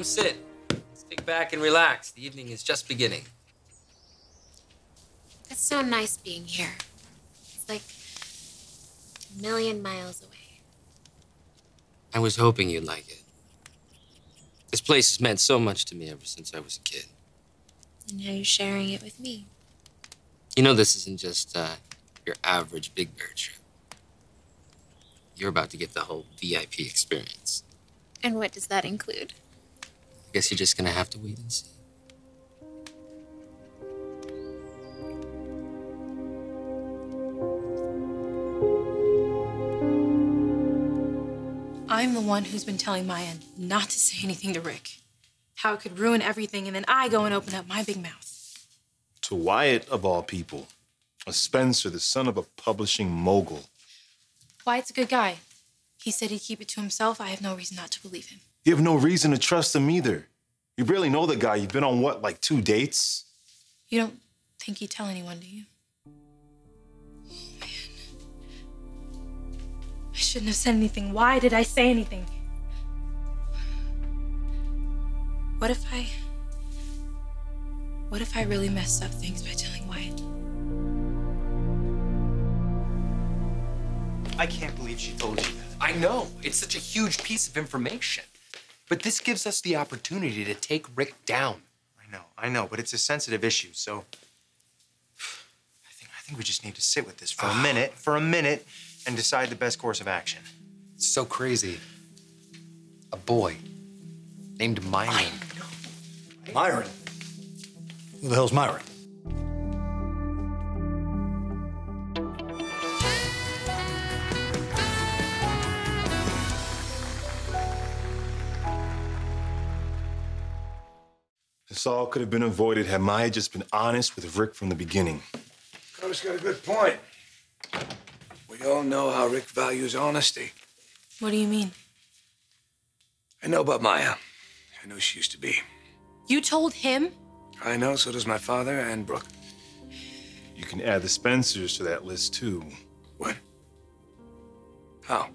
Come sit. Stick back and relax. The evening is just beginning. It's so nice being here. It's like a million miles away. I was hoping you'd like it. This place has meant so much to me ever since I was a kid. And now you're sharing it with me. You know, this isn't just your average Big Bear trip. You're about to get the whole VIP experience. And what does that include? I guess you're just gonna have to wait and see. I'm the one who's been telling Maya not to say anything to Rick. How it could ruin everything, and then I go and open up my big mouth. To Wyatt, of all people. A Spencer, the son of a publishing mogul. Wyatt's a good guy. He said he'd keep it to himself. I have no reason not to believe him. You have no reason to trust him either. You barely know the guy. You've been on, what, like 2 dates? You don't think he'd tell anyone, do you? Man. I shouldn't have said anything. Why did I say anything? What if I really messed up things by telling Wyatt? I can't believe she told you that. I know. It's such a huge piece of information. But this gives us the opportunity to take Rick down. I know, but it's a sensitive issue, so I think we just need to sit with this for a minute, and decide the best course of action. It's so crazy. A boy named Myron. Myron? Who the hell's Myron? This all could have been avoided had Maya just been honest with Rick from the beginning. Carter's got a good point. We all know how Rick values honesty. What do you mean? I know about Maya. I know she used to be. You told him? I know, so does my father and Brooke. You can add the Spencers to that list, too. What? How?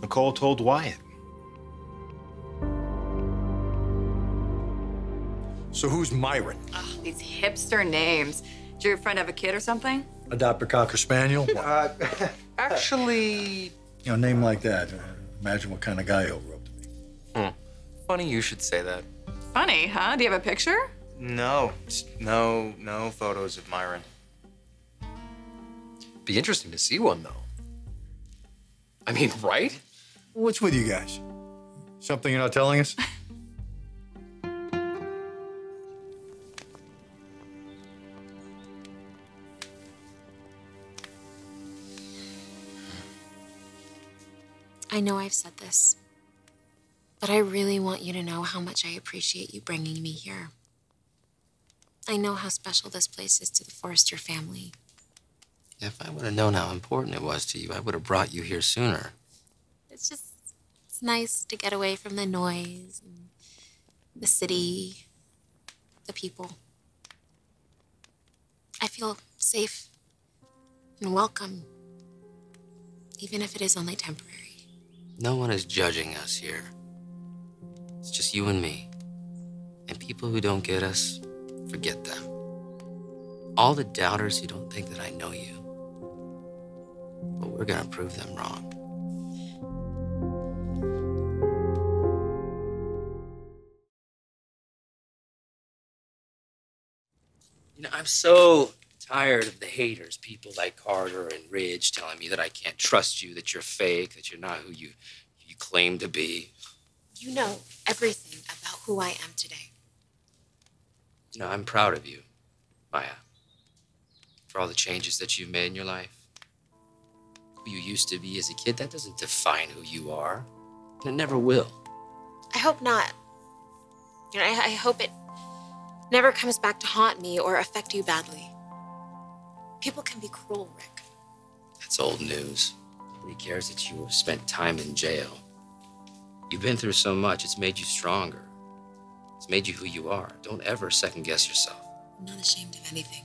Nicole told Wyatt. So who's Myron? Oh, these hipster names. Did your friend have a kid or something? A Dr. Cocker Spaniel? Actually... You know, a name like that. Imagine what kind of guy he'll rope to me. Funny you should say that. Funny, huh? Do you have a picture? No photos of Myron. Be interesting to see one, though. I mean, right? What's with you guys? Something you're not telling us? I know I've said this, but I really want you to know how much I appreciate you bringing me here. I know how special this place is to the Forrester family. If I would have known how important it was to you, I would have brought you here sooner. It's nice to get away from the noise, and the city, the people. I feel safe and welcome, even if it is only temporary. No one is judging us here. It's just you and me. And people who don't get us, forget them. All the doubters who don't think that I know you. But we're gonna prove them wrong. You know, I'm so tired of the haters, people like Carter and Ridge telling me that I can't trust you, that you're fake, that you're not who you claim to be. You know everything about who I am today. You know, I'm proud of you, Maya, for all the changes that you've made in your life. Who you used to be as a kid, that doesn't define who you are. And it never will. I hope not. You know, I hope it never comes back to haunt me or affect you badly. People can be cruel, Rick. That's old news. Nobody cares that you have spent time in jail. You've been through so much, it's made you stronger. It's made you who you are. Don't ever second guess yourself. I'm not ashamed of anything.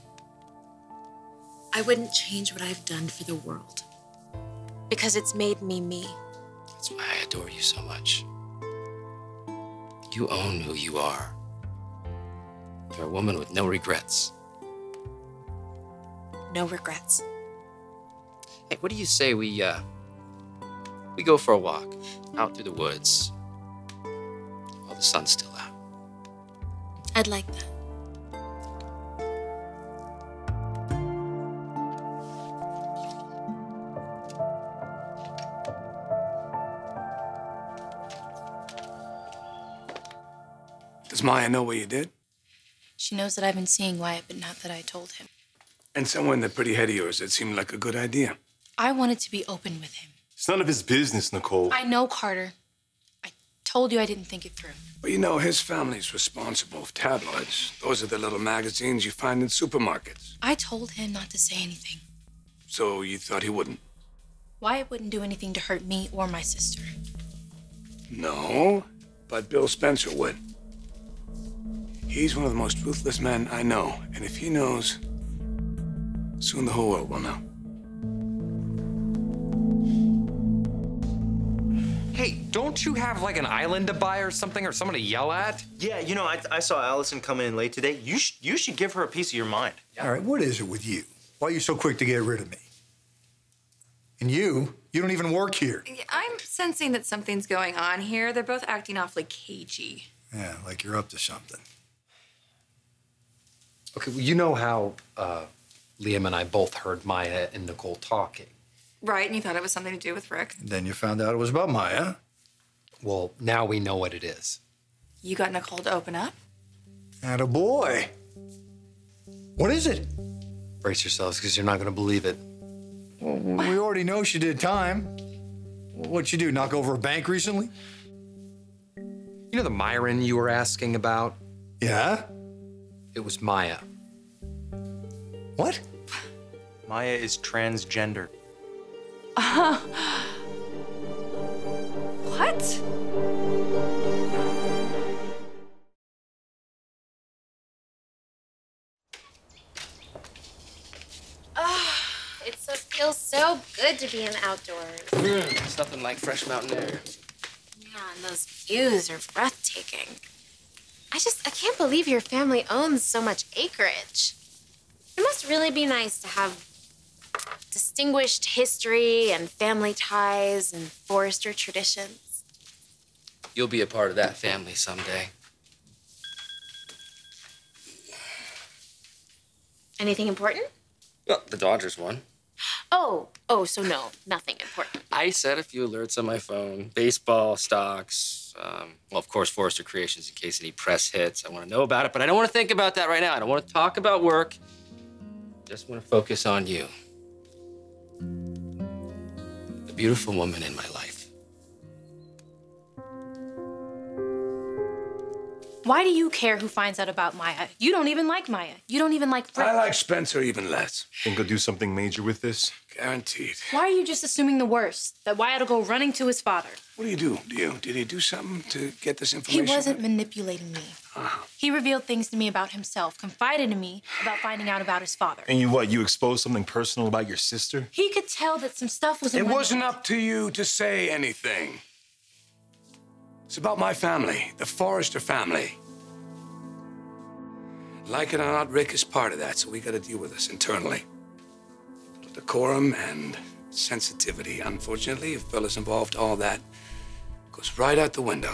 I wouldn't change what I've done for the world, because it's made me me. That's why I adore you so much. You own who you are. You're a woman with no regrets. No regrets. Hey, what do you say we go for a walk out through the woods while the sun's still out? I'd like that. Does Maya know what you did? She knows that I've been seeing Wyatt, but not that I told him. And somewhere in that pretty head of yours, that seemed like a good idea. I wanted to be open with him. It's none of his business, Nicole. I know, Carter. I told you I didn't think it through. But you know, his family's responsible for tabloids. Those are the little magazines you find in supermarkets. I told him not to say anything. So you thought he wouldn't? Wyatt wouldn't do anything to hurt me or my sister. No, but Bill Spencer would. He's one of the most ruthless men I know. And if he knows, soon the whole world will know. Hey, don't you have like an island to buy or something or someone to yell at? Yeah, you know, I saw Allison coming in late today. You should give her a piece of your mind. All right, what is it with you? Why are you so quick to get rid of me? And you don't even work here. I'm sensing that something's going on here. They're both acting awfully cagey. Yeah, like you're up to something. Okay, well, you know how Liam and I both heard Maya and Nicole talking. Right, and you thought it was something to do with Rick. And then you found out it was about Maya. Well, now we know what it is. You got Nicole to open up? Attaboy. What is it? Brace yourselves, because you're not going to believe it. Well, we already know she did time. What'd she do, knock over a bank recently? You know the Myron you were asking about? Yeah? It was Maya. What? Maya is transgender. What? It feels so good to be in the outdoors. It's nothing like fresh mountain air. Yeah, and those views are breathtaking. I can't believe your family owns so much acreage. It must really be nice to have distinguished history and family ties and forester traditions. You'll be a part of that family someday. Anything important? Well, the Dodgers won. So no, nothing important. I set a few alerts on my phone. Baseball, stocks, well, of course, Forrester Creations in case any press hits. I want to know about it, but I don't want to think about that right now. I don't want to talk about work. Just want to focus on you. The beautiful woman in my life. Why do you care who finds out about Maya? You don't even like Maya. You don't even like Rick. I like Spencer even less. Think he'll do something major with this? Guaranteed. Why are you just assuming the worst? That Wyatt will go running to his father? What do you do? Did he do something to get this He information? wasn't manipulating me. He revealed things to me about himself, confided in me about finding out about his father. And you exposed something personal about your sister? He could tell that some stuff was in It my wasn't mind. up to you to say anything. It's about my family, the Forrester family. Like it or not, Rick is part of that, so we got to deal with this internally. Decorum and sensitivity. Unfortunately, if Bill is involved, all that goes right out the window.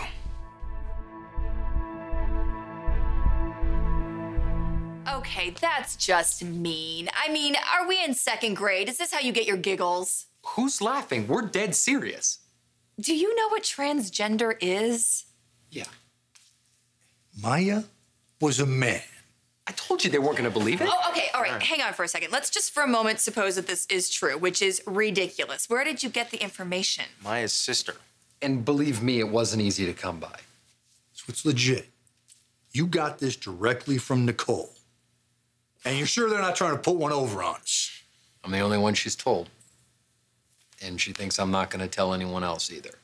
Okay, that's just mean. I mean, are we in second grade? Is this how you get your giggles? Who's laughing? We're dead serious. Do you know what transgender is? Yeah. Maya was a man. I told you they weren't going to believe it. Oh, okay, all right, hang on for a second. Let's just for a moment suppose that this is true, which is ridiculous. Where did you get the information? Maya's sister. And believe me, it wasn't easy to come by. So it's legit. You got this directly from Nicole. And you're sure they're not trying to put one over on us? I'm the only one she's told. And she thinks I'm not going to tell anyone else either.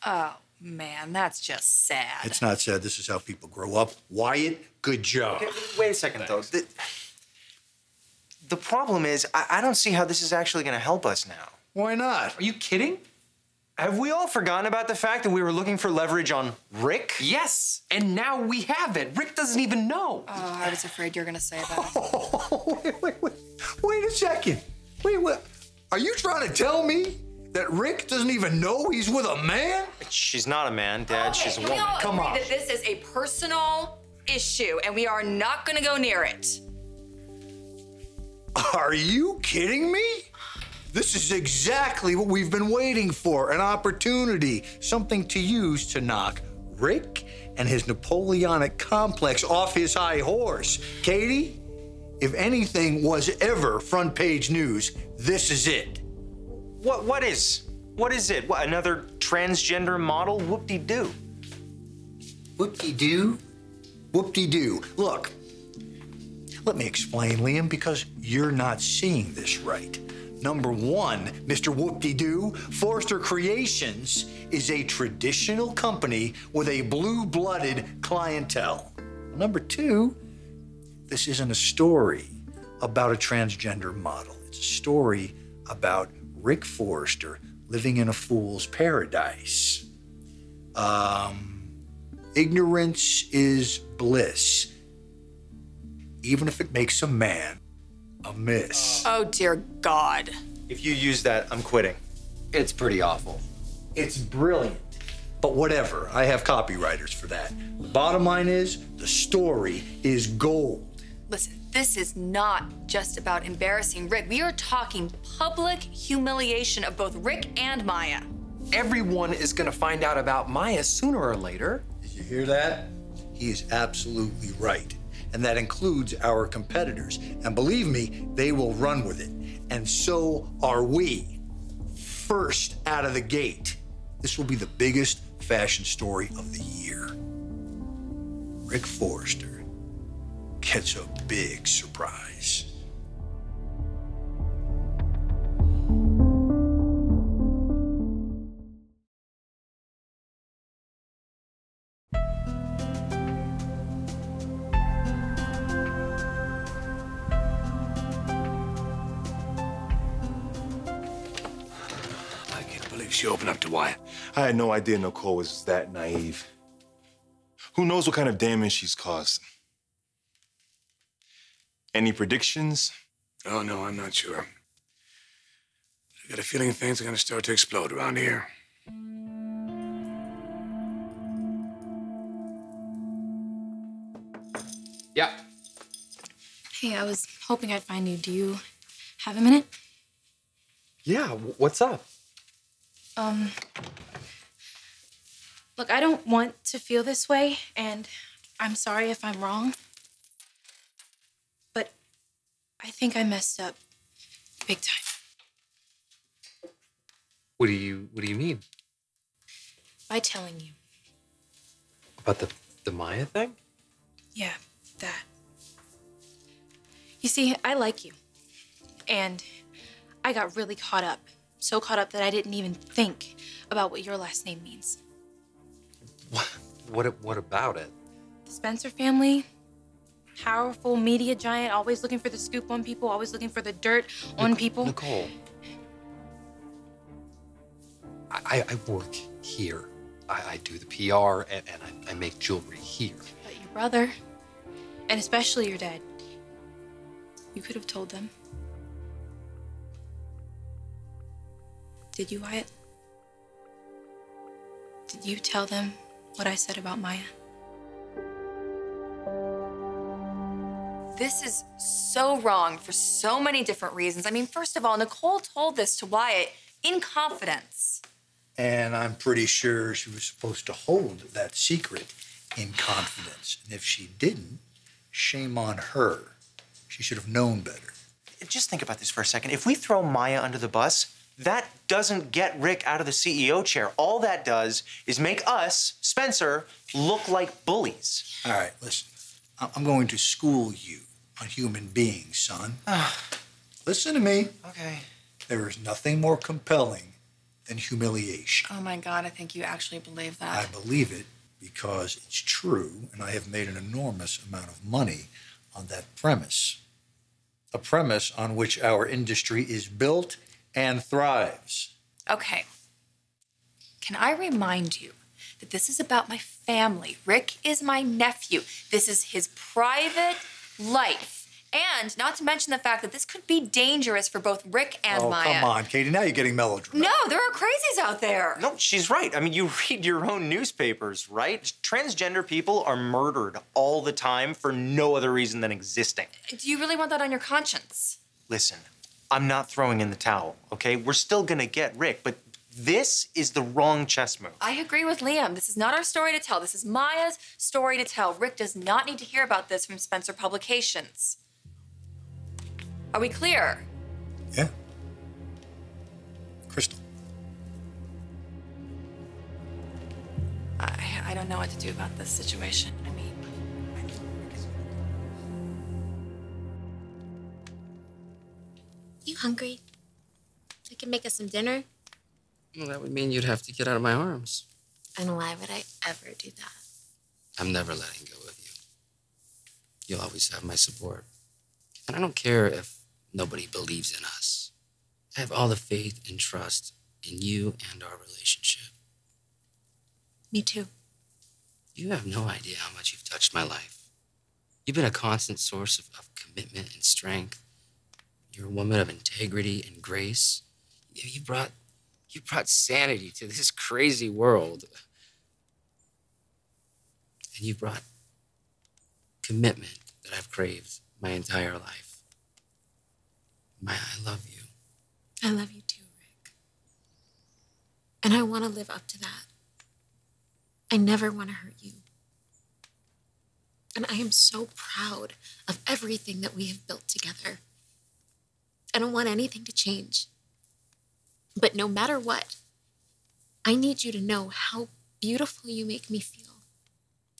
Oh, man, that's just sad. It's not sad. This is how people grow up. Wyatt, good job. Okay, wait a second, though. The problem is, I don't see how this is actually going to help us now. Why not? Are you kidding? Have we all forgotten about the fact that we were looking for leverage on Rick? Yes, and now we have it. Rick doesn't even know. Oh, I was afraid you were gonna say that. Oh, wait a second. Wait, are you trying to tell me that Rick doesn't even know he's with a man? She's not a man, Dad. Okay, She's a can woman. we all Come agree on. that this is a personal issue and we are not gonna go near it? Are you kidding me? This is exactly what we've been waiting for, an opportunity, something to use to knock Rick and his Napoleonic complex off his high horse. Katie, if anything was ever front page news, this is it. What is it? What, another transgender model? Whoop-de-doo. Whoop-de-doo? Whoop-de-doo. Look, let me explain, Liam, because you're not seeing this right. Number one, Mr. Whoop-de-doo, Forrester Creations is a traditional company with a blue-blooded clientele. Number two, this isn't a story about a transgender model. It's a story about Rick Forrester living in a fool's paradise. Ignorance is bliss, even if it makes a man a miss. Oh, dear God. If you use that, I'm quitting. It's pretty awful. It's brilliant. But whatever, I have copywriters for that. The bottom line is, the story is gold. Listen, this is not just about embarrassing Rick. We are talking public humiliation of both Rick and Maya. Everyone is gonna find out about Maya sooner or later. Did you hear that? He is absolutely right. And that includes our competitors. And believe me, they will run with it. And so are we. First out of the gate. This will be the biggest fashion story of the year. Rick Forrester gets a big surprise. I can't believe she opened up to Wyatt. I had no idea Nicole was that naive. Who knows what kind of damage she's caused? Any predictions? Oh, no, I'm not sure. I got a feeling things are gonna start to explode around here. Yeah. Hey, I was hoping I'd find you. Do you have a minute? Yeah, what's up? Look, I don't want to feel this way, and I'm sorry if I'm wrong. But I think I messed up big time. What do you mean? By telling you. About the Maya thing? Yeah, that. You see, I like you. And I got really caught up. So caught up that I didn't even think about what your last name means. What about it? The Spencer family, powerful media giant, always looking for the scoop on people, always looking for the dirt on people. Nicole. I work here. I do the PR and I make jewelry here. But your brother, and especially your dad, you could have told them. Did you, Wyatt? Did you tell them what I said about Maya? This is so wrong for so many different reasons. I mean, first of all, Nicole told this to Wyatt in confidence. And I'm pretty sure she was supposed to hold that secret in confidence. And if she didn't, shame on her. She should have known better. Just think about this for a second. If we throw Maya under the bus, that doesn't get Rick out of the CEO chair. All that does is make us, Spencer, look like bullies. All right, listen. I'm going to school you on human beings, son. Listen to me. Okay. There is nothing more compelling than humiliation. Oh my God, I think you actually believe that. I believe it because it's true, and I have made an enormous amount of money on that premise. A premise on which our industry is built and thrives. Okay. Can I remind you that this is about my family? Rick is my nephew. This is his private life. And not to mention the fact that this could be dangerous for both Rick and Maya. Oh, come on, Katie. Now you're getting melodramatic. No, there are crazies out there. No, she's right. I mean, you read your own newspapers, right? Transgender people are murdered all the time for no other reason than existing. Do you really want that on your conscience? Listen, I'm not throwing in the towel, okay? We're still gonna get Rick, but this is the wrong chess move. I agree with Liam. This is not our story to tell. This is Maya's story to tell. Rick does not need to hear about this from Spencer Publications. Are we clear? Yeah. Crystal. I don't know what to do about this situation. I mean, You hungry? I can make us some dinner. Well, that would mean you'd have to get out of my arms. And why would I ever do that? I'm never letting go of you. You'll always have my support. And I don't care if nobody believes in us. I have all the faith and trust in you and our relationship. Me too. You have no idea how much you've touched my life. You've been a constant source of commitment and strength. You're a woman of integrity and grace. You brought sanity to this crazy world. And you brought commitment that I've craved my entire life. Maya, I love you. I love you too, Rick. And I want to live up to that. I never want to hurt you. And I am so proud of everything that we have built together. I don't want anything to change. But no matter what, I need you to know how beautiful you make me feel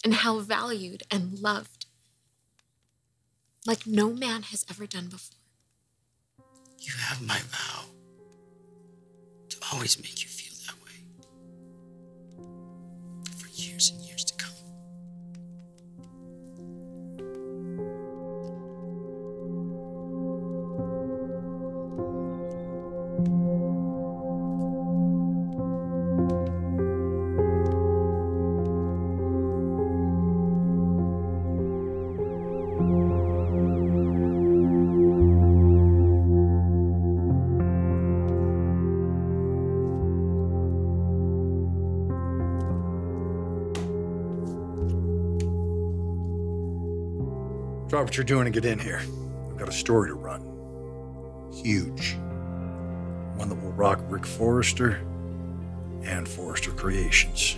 and how valued and loved, like no man has ever done before. You have my vow to always make you feel that way for years and years to come. Drop what you're doing and get in here. I've got a story to run. Huge. One that will rock Rick Forrester and Forrester Creations.